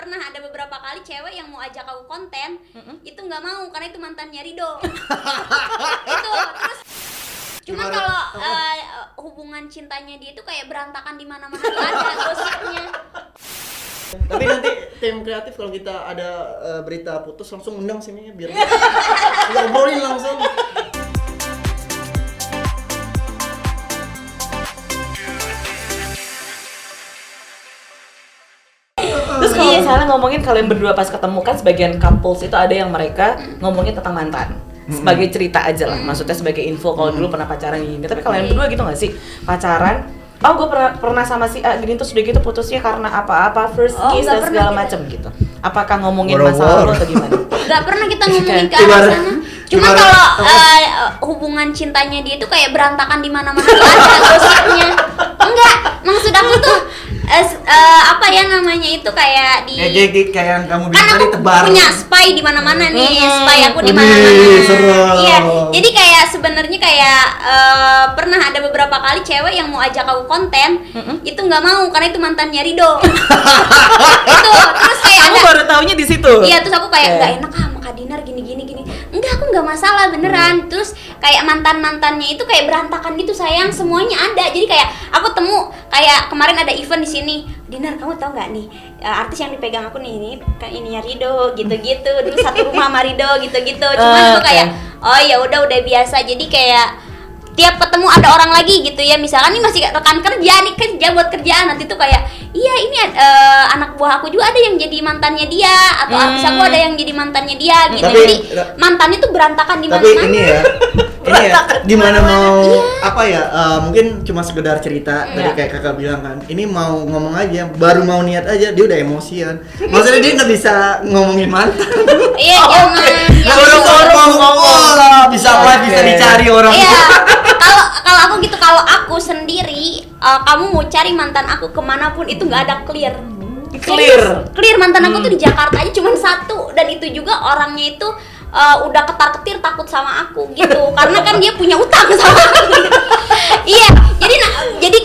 pernah ada beberapa kali cewek yang mau ajak aku konten, itu nggak mau karena itu mantannya Rido. Itu terus cuman kalau hubungan cintanya dia itu kayak berantakan di mana-mana, tuh ada gosipnya. Tapi nanti tim kreatif kalau kita ada berita putus langsung undang sini biar kita obrolin langsung. Terus kalau misalnya ngomongin kalian berdua pas ketemu, kan sebagian couples itu ada yang mereka ngomongin tentang mantan sebagai cerita aja lah, maksudnya sebagai info kalau dulu pernah pacaran gini. Tapi kalian berdua gitu nggak sih pacaran? Oh, gue pernah sama si A gini, terus udah gitu putusnya karena apa-apa, first kiss dan segala macam gitu. Apakah ngomongin masa lalu atau gimana? Gak pernah kita ngomongin ke arah sana. Cuma kalau hubungan cintanya dia itu kayak berantakan di mana-mana, tuh ada gosipnya. Enggak, maksud aku tuh apa ya namanya itu kayak di kayak yang kamu kan bilang tadi aku tebar. punya spy di mana-mana nih, spy aku di mana-mana. Iya, jadi kayak sebenarnya kayak pernah ada beberapa kali cewek yang mau ajak aku konten, itu nggak mau karena itu mantannya Rido. Itu terus kayak Aku baru taunya di situ. Iya, terus aku kayak nggak enak sama Kak Dinar gini. Enggak, aku nggak masalah beneran. Terus kayak mantannya itu kayak berantakan gitu sayang, semuanya ada. Jadi kayak aku temu kayak kemarin ada event di sini. Dinar, kamu tahu nggak nih artis yang dipegang aku nih, ini kan ininya Rido gitu-gitu. Dulu satu rumah sama Rido gitu-gitu. Cuman aku kayak oh ya udah biasa. Jadi kayak tiap ketemu ada orang lagi gitu ya, misalkan ini masih rekan kerja nih, kerja buat kerjaan, nanti tuh kayak iya ini anak buah aku juga ada yang jadi mantannya dia, atau artis aku ada yang jadi mantannya dia gitu. Tapi, jadi mantannya tuh berantakan di Tapi mana-mana. ini ya gimana mau apa ya, mungkin cuma sekedar cerita tadi kayak kakak bilang kan, ini mau ngomong aja, baru mau niat aja dia udah emosian. Maksudnya dia nggak bisa ngomongin mantan. Iya, jangan ngomong bisa live, bisa dicari orang. Iya. Kalau aku gitu, kalau aku sendiri kamu mau cari mantan aku kemanapun itu nggak ada clear mantan aku tuh di Jakarta aja cuman satu, dan itu juga orangnya itu udah ketar-ketir takut sama aku gitu karena kan dia punya utang sama aku. Iya, jadi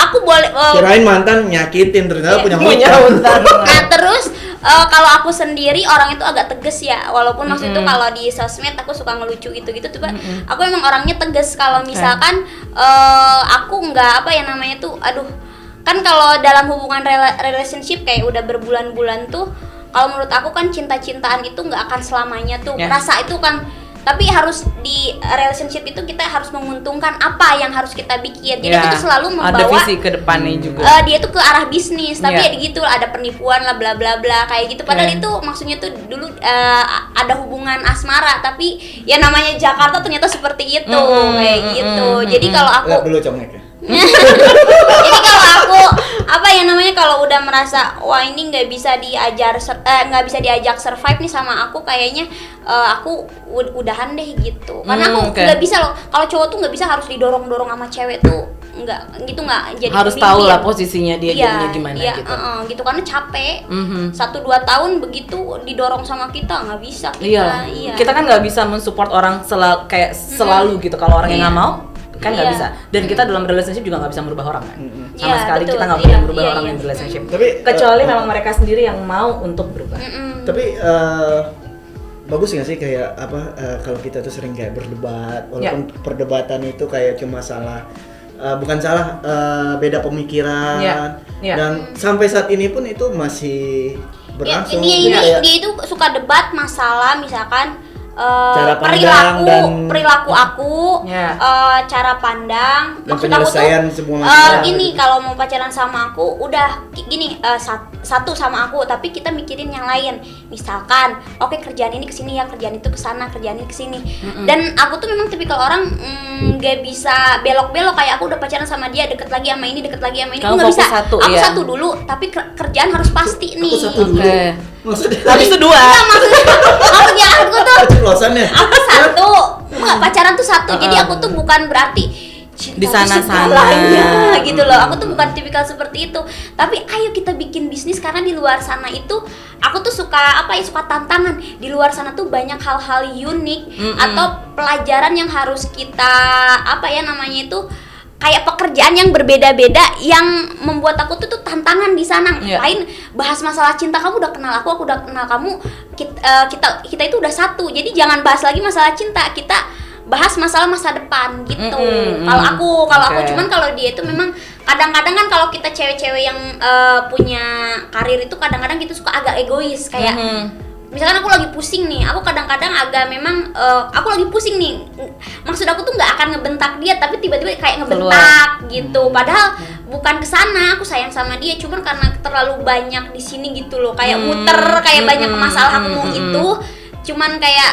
aku boleh kirain mantan nyakitin, ternyata punya utang. Nah terus kalau aku sendiri orang itu agak tegas ya, walaupun maksud itu kalau di sosmed aku suka ngelucu gitu tuh, aku emang orangnya tegas. Kalau misalkan aku nggak apa ya namanya tuh, kan kalau dalam hubungan relationship kayak udah berbulan-bulan tuh, kalau menurut aku kan cinta-cintaan itu nggak akan selamanya tuh, rasa itu kan. Tapi harus di relationship itu kita harus menguntungkan apa yang harus kita bikin. Jadi aku tuh selalu membawa ada visi ke depannya juga. Dia tuh ke arah bisnis, tapi ya gitu ada penipuan lah bla bla bla kayak gitu. Padahal itu maksudnya tuh dulu ada hubungan asmara, tapi ya namanya Jakarta ternyata seperti itu kayak gitu. Jadi kalau aku dulu congek ya. jadi kalau aku apa ya namanya, kalau udah merasa wah ini nggak bisa diajak survive nih sama aku, kayaknya aku udahan deh gitu. Karena aku nggak bisa loh, kalau cowok tuh nggak bisa harus didorong sama cewek tuh, nggak jadi harus tahu lah posisinya dia jadinya gimana gitu. Gitu karena capek. 1-2 tahun begitu didorong sama kita nggak bisa kita. Iya. Kita kan nggak bisa mensupport orang selalu gitu. Kalau orang yang nggak mau kan nggak bisa, dan kita dalam relationship juga nggak bisa merubah orang kan, sama sekali betul. Kita nggak boleh merubah orang yang relationship, tapi kecuali memang mereka sendiri yang mau untuk berubah. Tapi bagus nggak sih kayak apa kalau kita tuh sering kayak berdebat, walaupun perdebatan itu kayak cuma bukan salah, beda pemikiran, dan sampai saat ini pun itu masih berlangsung. Dia itu suka debat masalah misalkan cara perilaku aku, cara pandang, dan maksud aku tuh semua masalah. gini, kalau mau pacaran sama aku udah gini, satu sama aku, tapi kita mikirin yang lain. Misalkan, oke, kerjaan ini kesini ya, kerjaan itu kesana, kerjaan ini kesini. Dan aku tuh memang tipikal orang nggak bisa belok-belok, kayak aku udah pacaran sama dia, deket lagi sama ini. Aku nggak bisa. Aku satu dulu, tapi kerjaan harus pasti nih. Aku satu dulu. Maksudnya habis itu 2. Maksudnya aku tuh aku satu, pacaran tuh satu. Jadi aku tuh bukan berarti cinta di sana-sana lainnya gitu loh. Aku tuh bukan tipikal seperti itu. Tapi ayo kita bikin bisnis, karena di luar sana itu aku tuh suka tantangan. Di luar sana tuh banyak hal-hal unik atau pelajaran yang harus kita kayak pekerjaan yang berbeda-beda yang membuat aku tuh tantangan di sana. Iya. Lain bahas masalah cinta, kamu udah kenal aku udah kenal kamu, kita itu udah satu. Jadi jangan bahas lagi masalah cinta, kita bahas masalah masa depan gitu. Kalau aku Oke. cuman kalau dia itu memang kadang-kadang kan kalau kita cewek-cewek yang punya karir itu kadang-kadang kita suka agak egois kayak misalkan aku lagi pusing nih, aku kadang-kadang agak memang aku lagi pusing nih, maksud aku tuh nggak akan ngebentak dia tapi tiba-tiba kayak ngebentak gitu, padahal bukan kesana, aku sayang sama dia cuman karena terlalu banyak di sini gitu loh, kayak muter kayak banyak masalah aku itu cuman kayak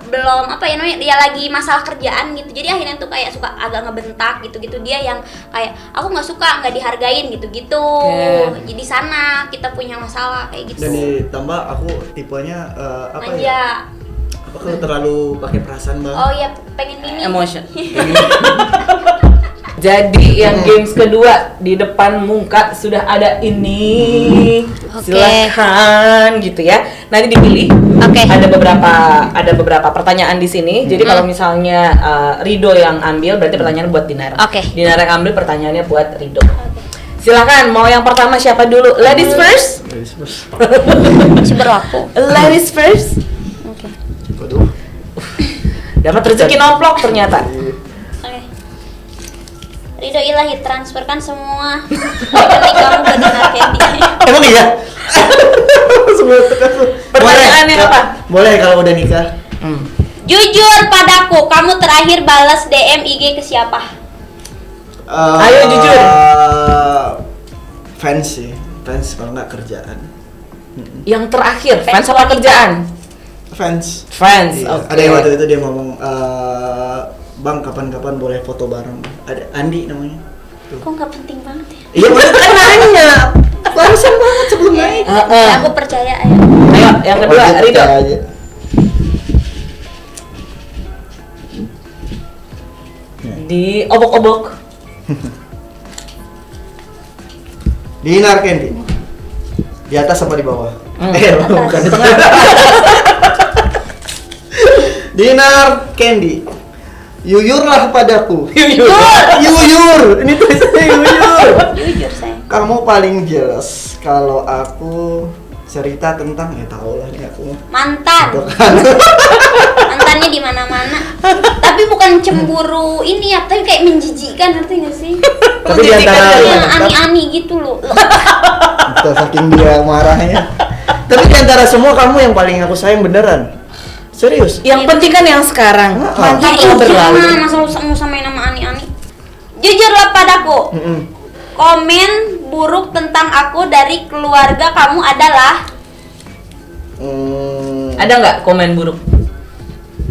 belum apa ya namanya, dia lagi masalah kerjaan gitu, jadi akhirnya tuh kayak suka agak ngebentak gitu-gitu, dia yang kayak aku nggak suka, nggak dihargain gitu-gitu. Jadi sana kita punya masalah kayak gitu. Dan ditambah aku tipenya apa Manja. ya? Apa kalau terlalu pakai perasaan Bang? Oh iya, pengen ini. Emotion. Jadi yang games kedua di depan muka sudah ada ini. Oke. Silahkan gitu ya. Nanti dipilih. Oke. Ada beberapa pertanyaan di sini. Jadi kalau misalnya Rido yang ambil berarti pertanyaan buat Dinar. Oke. Dinar yang ambil pertanyaannya buat Rido. Silahkan, mau yang pertama siapa dulu? Ladies first. Masih berlaku. Ladies first. Oke. Waduh. Dapat rezeki nomplok ternyata. Oke. Ridho ilahi, transferkan semua rekening kamu ke Dinar Candy. Emang iya? Semua tekan. Pertanyaannya apa? Boleh kalau udah nikah. Jujur padaku, kamu terakhir balas DM IG ke siapa? Ayo, jujur. Fans sih, fans kalau nggak kerjaan. Yang terakhir, fans Fans apa wanita. kerjaan? Fans. Fans, Iya. oke. Ada yang waktu itu dia ngomong, Bang kapan-kapan boleh foto bareng. Ada Andi namanya. Kok nggak penting banget ya? Iya bener kan nanya. Barusan banget sebelum naik. Ya, aku percaya ayo. Ayo, yang kedua, Wajib Rido. percaya aja. Di obok-obok. Dinar Candy. Di atas apa di bawah? Bukan. Dinar Candy. Yuyurlah padaku. Yuyur. Ini tulisannya yuyur. Jujur sayang. Kamu paling jelas kalau aku cerita tentang tahu lah nih aku. Mantan. Tuh kan. Mantannya di mana-mana. Tapi bukan cemburu ini ya, tapi kayak menjijikkan, ngerti nggak sih? Tapi di antara Yang ani-ani gitu loh. Tuh, saking dia marahnya. Tapi di antara semua kamu yang paling aku sayang beneran. Serius. Yang penting kan yang sekarang. Mantan Ya telah berlalu. iya, masa lu samain nama ani-ani. Jujurlah padaku. Komen buruk tentang aku dari keluarga kamu adalah Ada nggak komen buruk?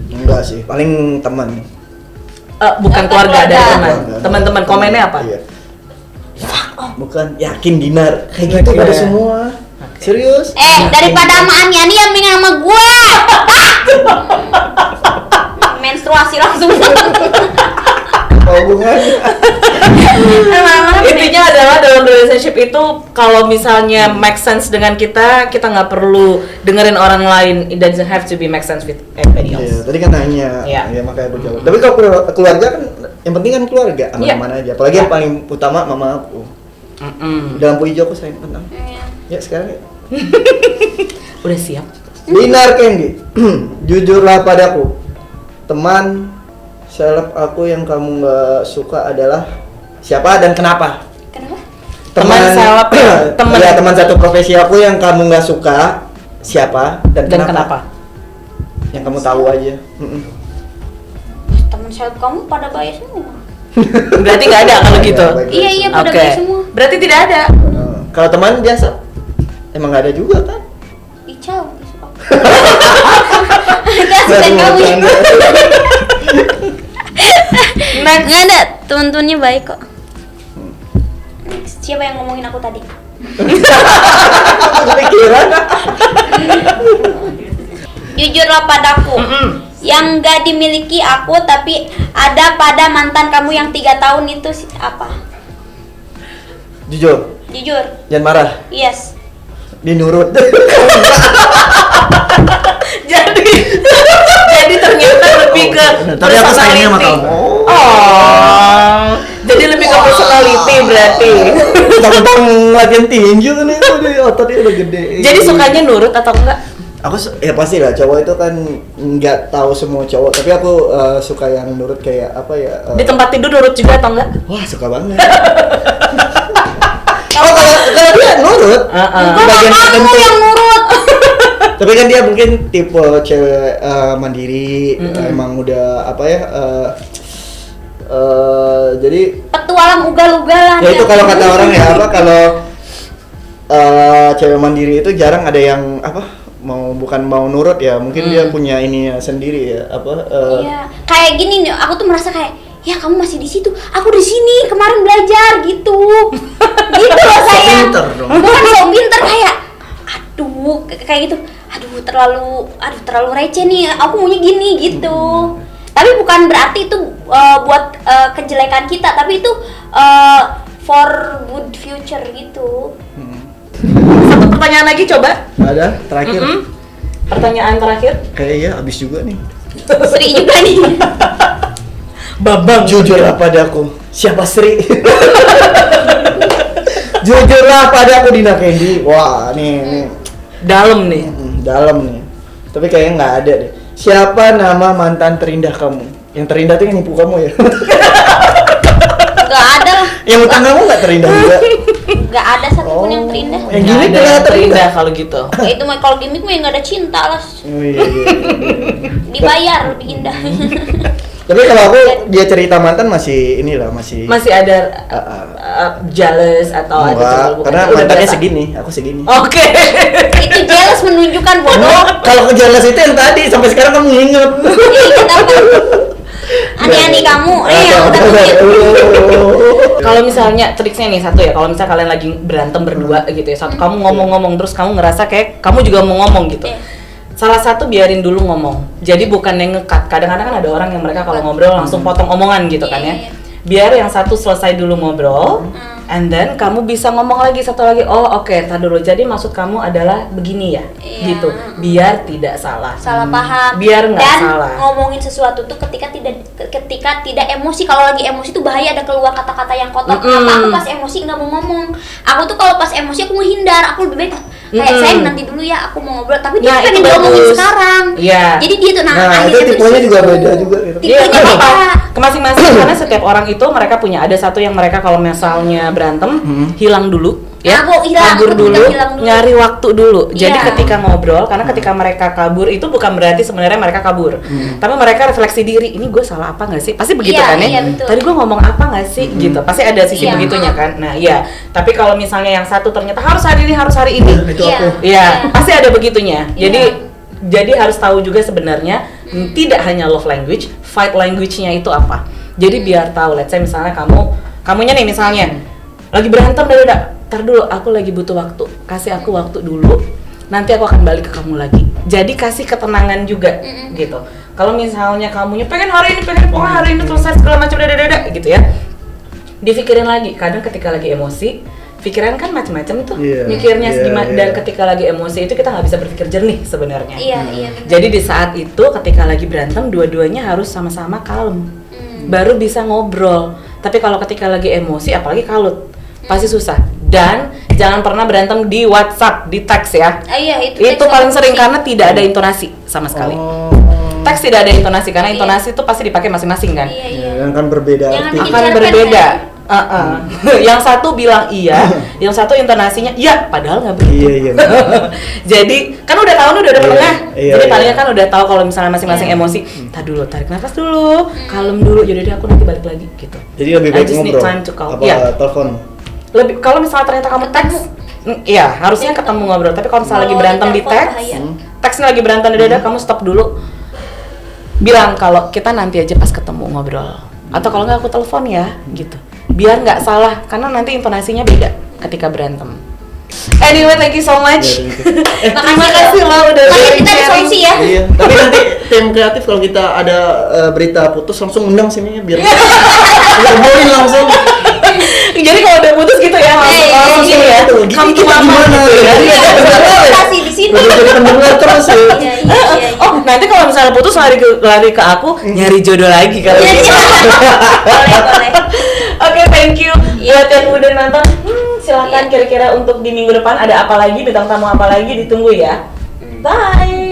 Enggak sih, paling teman. Bukan keluarga, ada keluarga. teman. Teman-teman komennya apa? Iya. Bukan yakin Dinar kayak gitu Iya. pada semua. Serius? daripada sama ani-ani yang mending sama gua. Menstruasi langsung. Hubungannya. Intinya adalah dalam relationship itu kalau misalnya make sense dengan kita nggak perlu dengerin orang lain. It doesn't have to be make sense with everybody Iya, else. tadi kan nanya. Iya. Ya makanya aku jawab. Tapi kalau keluarga kan yang penting kan keluarga, aman-aman aja. Apalagi yang paling utama mama aku. Di lampu hijau aku sayang tentang. Ya sekarang ya. Udah siap? Dinar Candy. Jujurlah padaku. Teman seleb aku yang kamu nggak suka adalah siapa dan kenapa? Kenapa? Teman seleb, teman- ya, teman satu profesi aku yang kamu nggak suka siapa dan kenapa? Yang kamu tahu aja. Temen seleb kamu pada bayar semua. Berarti nggak ada kalau gitu. Baik. Iya pada Oke. bayar semua. Berarti tidak ada. Kalau teman biasa emang nggak ada juga kan? Icau suka. Itu asisten kamu ya. Next. Nggak ada, temen-temennya baik kok. Next, siapa yang ngomongin aku tadi? Kepikiran? Jujurlah padaku. Yang gak dimiliki aku tapi ada pada mantan kamu yang 3 tahun itu apa? Jujur, Jujur. jangan marah. Yes. Dinurut. jadi ternyata lebih ke Tapi aku sayangnya sama personality. kamu. Oh, jadi personality berarti. Tentang latihan tinju kan itu ototnya udah gede. Jadi sukanya nurut atau enggak? Aku ya pasti lah, cowok itu kan nggak tahu semua cowok, tapi aku suka yang nurut kayak apa ya? Di tempat tidur nurut juga atau enggak? Wah, suka banget. Oh, kalau dia nurut, bagian Kamu tertentu. yang nurut. Tapi kan dia mungkin tipe cewek mandiri, emang udah apa ya? Jadi Petualang ugal-ugalan. ya itu kalau kata orang ya apa kalau cewek mandiri itu jarang ada yang apa bukan mau nurut ya, mungkin dia punya ininya sendiri ya apa Iya, kayak gini nih, aku tuh merasa kayak, ya kamu masih di situ, aku di sini kemarin belajar gitu, gitu loh sayang. pinter dong. Bukan so pinter kayak, aduh kayak gitu, terlalu receh nih, aku maunya gini gitu. Tapi bukan berarti itu buat kejelekan kita, tapi itu for good future gitu. Satu pertanyaan lagi coba. Ada terakhir Pertanyaan terakhir. kayaknya habis juga nih. Sri juga nih. Babang. Jujurlah padaku, siapa Sri? Jujurlah padaku Dina Candy. Wah, nih. Dalam nih. Dalam nih. Tapi kayaknya nggak ada deh. Siapa nama mantan terindah kamu? Yang terindah tuh yang nipu kamu ya? Gak ada lah. Yang utang kamu nggak terindah juga? Gak ada satupun yang terindah. Yang Nggak gini ada yang terindah. terindah kalau gitu. Ya itu mah kalau gimmick mah nggak ada cinta lah. Oh, iya. Dibayar lebih indah. Tapi kalau aku dia cerita mantan masih inilah masih. Masih ada jealous atau ada Enggak, cemburu, karena bukan? Udah mantannya biasa. segini, aku segini. Oke. Itu jealous menunjukkan bodoh. Kalau ke jealous itu yang tadi sampai sekarang kamu inget. Iya kita kan. Ani-ani kamu, yang udah punya. Kalau misalnya triksnya nih satu ya, kalau misalnya kalian lagi berantem berdua gitu ya, satu kamu ngomong-ngomong terus kamu ngerasa kayak kamu juga mau ngomong gitu. Iya. Salah satu biarin dulu ngomong. Jadi bukan yang nge-cut. Kadang-kadang kan ada orang yang mereka kalau ngobrol langsung potong omongan gitu kan ya. Iya. Biar yang satu selesai dulu ngobrol, and then kamu bisa ngomong lagi satu lagi. Oh oke, tar dulu. Jadi maksud kamu adalah begini ya, Iya. gitu. Biar tidak salah. Salah paham. Biar nggak Dan salah. ngomongin sesuatu tuh ketika tidak emosi. Kalau lagi emosi tuh bahaya ada keluar kata-kata yang kotor. Kenapa aku pas emosi nggak mau ngomong? Aku tuh kalau pas emosi aku menghindar. Aku lebih baik kayak sayang nanti dulu ya aku mau ngobrol. Tapi dia Nah, pengen itu ngomongin bagus. sekarang. Iya. Jadi dia tuh Nah, itu akhirnya tuh tipenya juga disitu. beda juga gitu. Iya, Tipenya nggak apa-apa. beda. Ke masing-masing karena setiap orang itu mereka punya ada satu yang mereka kalau misalnya berantem hilang dulu ya, Aku hilang, kabur aku dulu, hilang dulu. nyari waktu dulu. Jadi Iya. ketika ngobrol, karena ketika mereka kabur itu bukan berarti sebenarnya mereka kabur, tapi mereka refleksi diri. Ini gue salah apa nggak sih? Pasti begitu Iya, kan ya? iya, betul. Tadi gue ngomong apa nggak sih? Gitu. Pasti ada sisi Iya. begitunya kan. Nah, iya. Tapi kalau misalnya yang satu ternyata harus hari ini, harus hari ini. Itu Iya. aku. Iya, pasti ada begitunya. Iya. Jadi harus tahu juga sebenarnya tidak hanya love language, fight language-nya itu apa. Jadi biar tahu, let's say misalnya kamunya nih misalnya lagi berantem udah, tar dulu aku lagi butuh waktu. Kasih aku waktu dulu. Nanti aku akan balik ke kamu lagi. Jadi kasih ketenangan juga gitu. Kalau misalnya kamunya pengen hari ini selesai segala macam gitu ya. Dipikirin lagi. Kadang ketika lagi emosi, pikiran kan macam-macam tuh. Iya, Mikirnya iya, gimana iya. dan ketika lagi emosi itu kita nggak bisa berpikir jernih sebenarnya. Iya, iya. benar. Jadi di saat itu ketika lagi berantem dua-duanya harus sama-sama kalem. Baru bisa ngobrol. Tapi kalau ketika lagi emosi apalagi kalut, pasti susah. Dan jangan pernah berantem di WhatsApp, di teks ya. Iya, itu Itu teks paling emosi. sering karena tidak ada intonasi sama sekali. Oh. Teks tidak ada intonasi karena Iya. intonasi itu pasti dipakai masing-masing kan. Iya, iya. Ya, kan berbeda Jangan arti. bikin Akan cerpen, berbeda. kan? Yang satu bilang iya, yang satu intonasinya iya, padahal nggak begitu. Iya, iya. Jadi kan udah tahu nih udah ada Iya, penengah. iya, Jadi iya. palingan kan udah tahu kalau misalnya masing-masing Iya. emosi. Tarik nafas dulu, kalem dulu. Jadi aku nanti balik lagi gitu. Jadi lebih I baik just need ngobrol. time to calm. Apa Iya. telepon? Lebih kalau misalnya ternyata kamu teks, iya harusnya Iya, ketemu ngobrol. Tapi kalau misalnya lagi Kalau berantem di telepon teks, bahaya. teksnya lagi berantem dadah, kamu stop dulu. Bilang kalau kita nanti aja pas ketemu ngobrol. Atau kalau nggak aku telepon ya, gitu. Biar nggak salah, karena nanti intonasinya beda ketika berantem. Anyway, thank you so much. Iya, Terima kasih lo udah Makanya kita ada sharing. solusi ya. Iya. Tapi nanti tim kreatif kalau kita ada berita putus langsung undang sini biar ngobrolin langsung. Jadi kalau udah putus gitu ya, langsung iya, sini ya. Gini Come to kita mama gimana? gitu ya. Iya, Kasih di sini. Udah jadi pendengar terus ya. Iya, iya, iya. Oh, nanti kalau misalnya putus lari ke aku, nyari jodoh lagi kalau Iya, gitu. iya. Boleh, boleh. Oke, thank you. Buat yang udah nonton, silakan Iya. kira-kira untuk di minggu depan ada apa lagi, bintang tamu apa lagi, ditunggu ya. Bye.